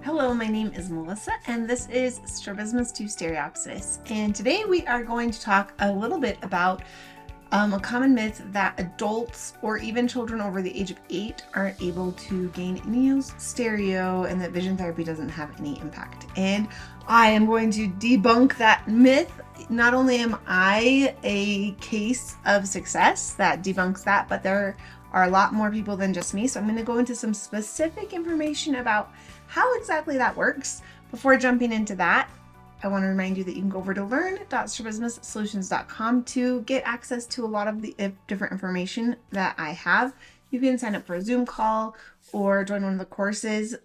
Hello, my name is Melissa, and this is Strabismus to Stereopsis. And today we are going to talk a little bit about a common myth that adults or even children over the age of 8 aren't able to gain any stereo and that vision therapy doesn't have any impact. And I am going to debunk that myth. Not only am I a case of success that debunks that, but there are a lot more people than just me. So I'm going to go into some specific information about how exactly that works. Before jumping into that, I want to remind you that you can go over to learn.strabismussolutions.com to get access to a lot of the different information that I have. You can sign up for a Zoom call or join one of the courses.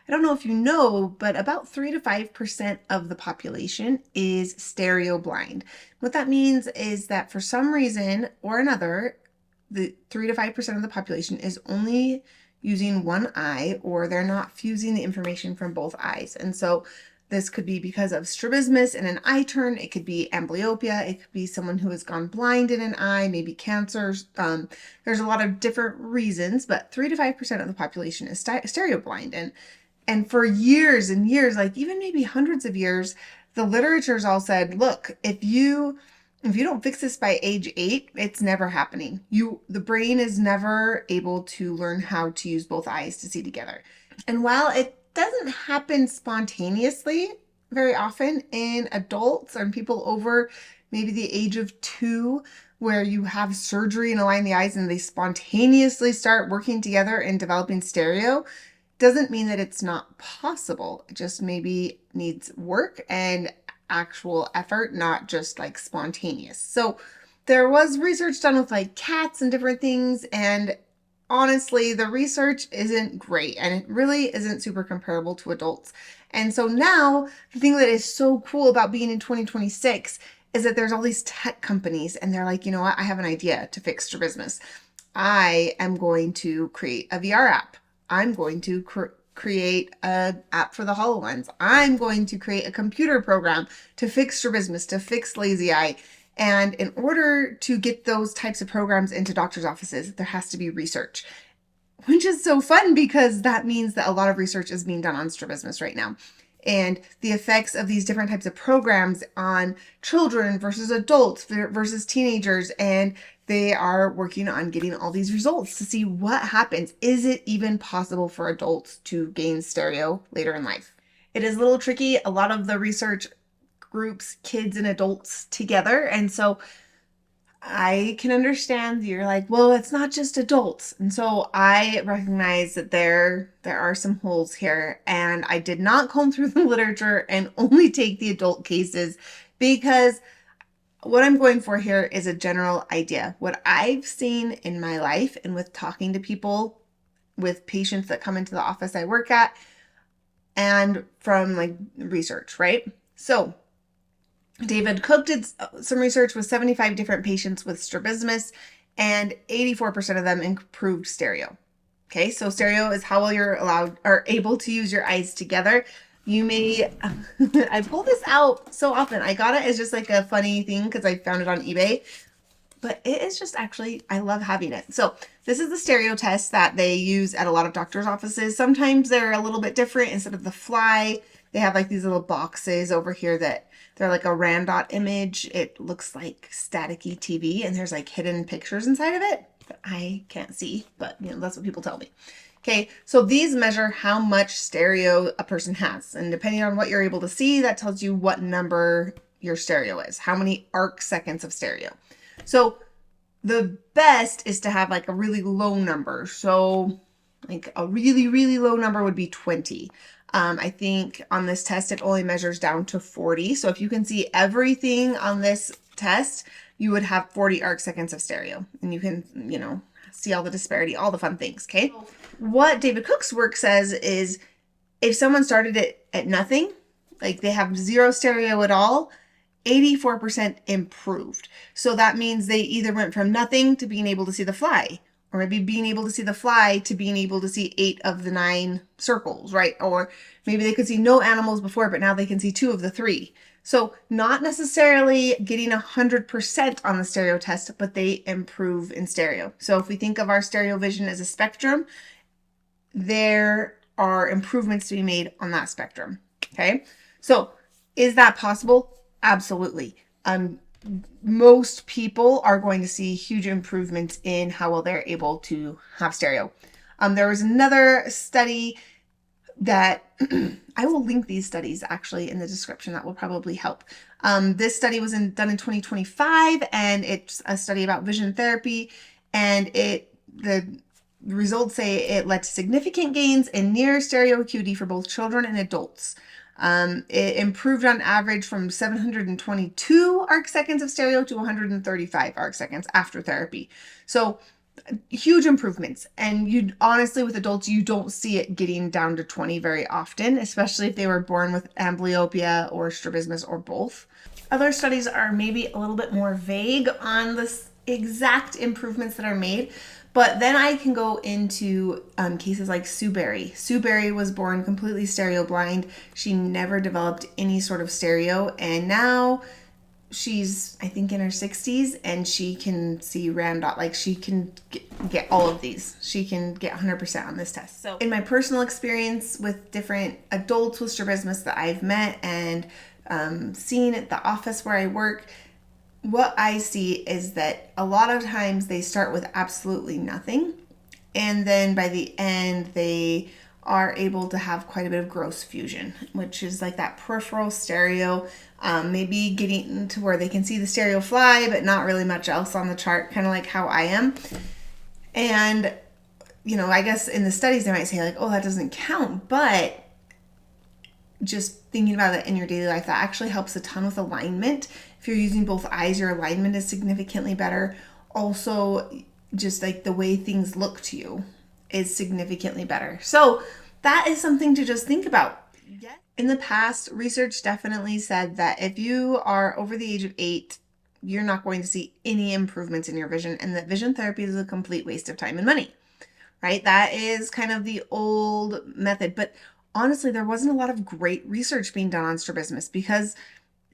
I don't know if you know, but about 3 to 5% of the population is stereo blind. What that means is that for some reason or another, the 3 to 5% of the population is only using one eye, or they're not fusing the information from both eyes. And so this could be because of strabismus and an eye turn. It could be amblyopia. It could be someone who has gone blind in an eye, maybe cancer. There's a lot of different reasons, but 3 to 5% of the population is stereo blind. And for years and years, like even maybe hundreds of years, the literature's all said, look, if you don't fix this by age 8, it's never happening. The brain is never able to learn how to use both eyes to see together. And while it doesn't happen spontaneously very often in adults and people over maybe the age of 2, where you have surgery and align the eyes and they spontaneously start working together and developing stereo, doesn't mean that it's not possible. It just maybe needs work and actual effort, not just like spontaneous. So there was research done with like cats and different things, and honestly, the research isn't great and it really isn't super comparable to adults. And so now the thing that is so cool about being in 2026 is that there's all these tech companies and they're like, you know what, I have an idea to fix strabismus. I am going to create a VR app. I'm going to create an app for the HoloLens. I'm going to create a computer program to fix strabismus, to fix lazy eye. And in order to get those types of programs into doctors' offices, there has to be research, which is so fun because that means that a lot of research is being done on strabismus right now. And the effects of these different types of programs on children versus adults versus teenagers. And they are working on getting all these results to see what happens. Is it even possible for adults to gain stereo later in life? It is a little tricky. A lot of the research groups kids and adults together. And so I can understand you're like, well, it's not just adults. And so I recognize that there are some holes here. And I did not comb through the literature and only take the adult cases because what I'm going for here is a general idea. What I've seen in my life and with talking to people, with patients that come into the office I work at, and from like research, right? So David Cook did some research with 75 different patients with strabismus, and 84% of them improved stereo. Okay, so stereo is how well you're able to use your eyes together. You may, I pull this out so often. I got it as just like a funny thing because I found it on eBay, but it is just actually, I love having it. So this is the stereo test that they use at a lot of doctors' offices. Sometimes they're a little bit different. Instead of the fly, they have like these little boxes over here that they're like a random image. It looks like staticky TV and there's like hidden pictures inside of it that I can't see, but you know, that's what people tell me. Okay, so these measure how much stereo a person has. And depending on what you're able to see, that tells you what number your stereo is, how many arc seconds of stereo. So the best is to have like a really low number. So like a really, really low number would be 20. I think on this test, it only measures down to 40. So if you can see everything on this test, you would have 40 arc seconds of stereo. And you can, you know, see all the disparity, all the fun things, okay? What David Cook's work says is if someone started it at nothing, like they have zero stereo at all, 84% improved. So that means they either went from nothing to being able to see the fly, or maybe being able to see the fly to being able to see 8 of the 9 circles, right? Or maybe they could see no animals before, but now they can see 2 of the 3. So not necessarily getting 100% on the stereo test, but they improve in stereo. So if we think of our stereo vision as a spectrum, there are improvements to be made on that spectrum. Okay, so is that possible? Absolutely. Most people are going to see huge improvements in how well they're able to have stereo. There was another study that I will link these studies actually in the description. That will probably help. This study was done in 2025, and it's a study about vision therapy, and the results say it led to significant gains in near stereo acuity for both children and adults. It improved on average from 722 arc seconds of stereo to 135 arc seconds after therapy. So huge improvements. And you honestly, with adults, you don't see it getting down to 20 very often, especially if they were born with amblyopia or strabismus or both. Other studies are maybe a little bit more vague on the exact improvements that are made. But then I can go into cases like Sue Berry. Sue Berry was born completely stereo blind. She never developed any sort of stereo. And now she's, I think, in her 60s, and she can see random, like she can get all of these. She can get 100% on this test. So in my personal experience with different adults with strabismus that I've met and seen at the office where I work, what I see is that a lot of times they start with absolutely nothing, and then by the end they are able to have quite a bit of gross fusion, which is like that peripheral stereo, maybe getting to where they can see the stereo fly, but not really much else on the chart, kind of like how I am. And, you know, I guess in the studies they might say like, oh, that doesn't count, but just thinking about it in your daily life, that actually helps a ton with alignment. If you're using both eyes, your alignment is significantly better. Also, just like the way things look to you is significantly better. So that is something to just think about. Yes. In the past, research definitely said that if you are over the age of 8, you're not going to see any improvements in your vision, and that vision therapy is a complete waste of time and money, right? That is kind of the old method. But honestly, there wasn't a lot of great research being done on strabismus because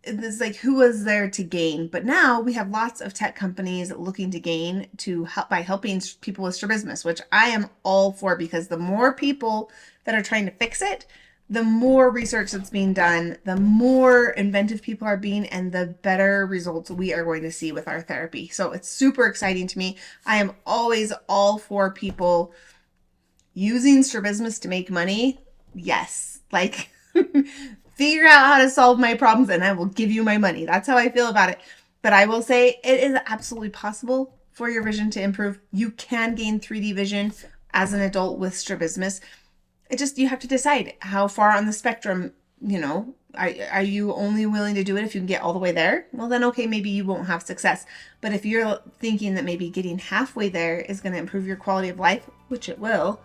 it's like, who was there to gain? But now we have lots of tech companies looking to gain to help by helping people with strabismus, which I am all for, because the more people that are trying to fix it, the more research that's being done, the more inventive people are being, and the better results we are going to see with our therapy. So it's super exciting to me. I am always all for people using strabismus to make money. Yes, like figure out how to solve my problems and I will give you my money. That's how I feel about it. But I will say it is absolutely possible for your vision to improve. You can gain 3D vision as an adult with strabismus. You have to decide how far on the spectrum, you know, are you only willing to do it if you can get all the way there? Well, then, okay, maybe you won't have success. But if you're thinking that maybe getting halfway there is going to improve your quality of life, which it will,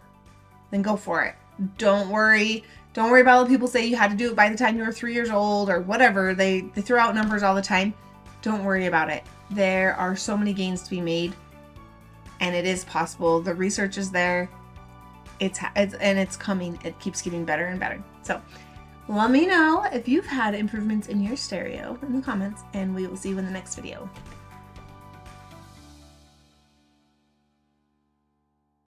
then go for it. Don't worry. Don't worry about what people say you had to do it by the time you were 3 years old or whatever. They throw out numbers all the time. Don't worry about it. There are so many gains to be made, and it is possible. The research is there. It's coming. It keeps getting better and better. So let me know if you've had improvements in your stereo in the comments, and we will see you in the next video.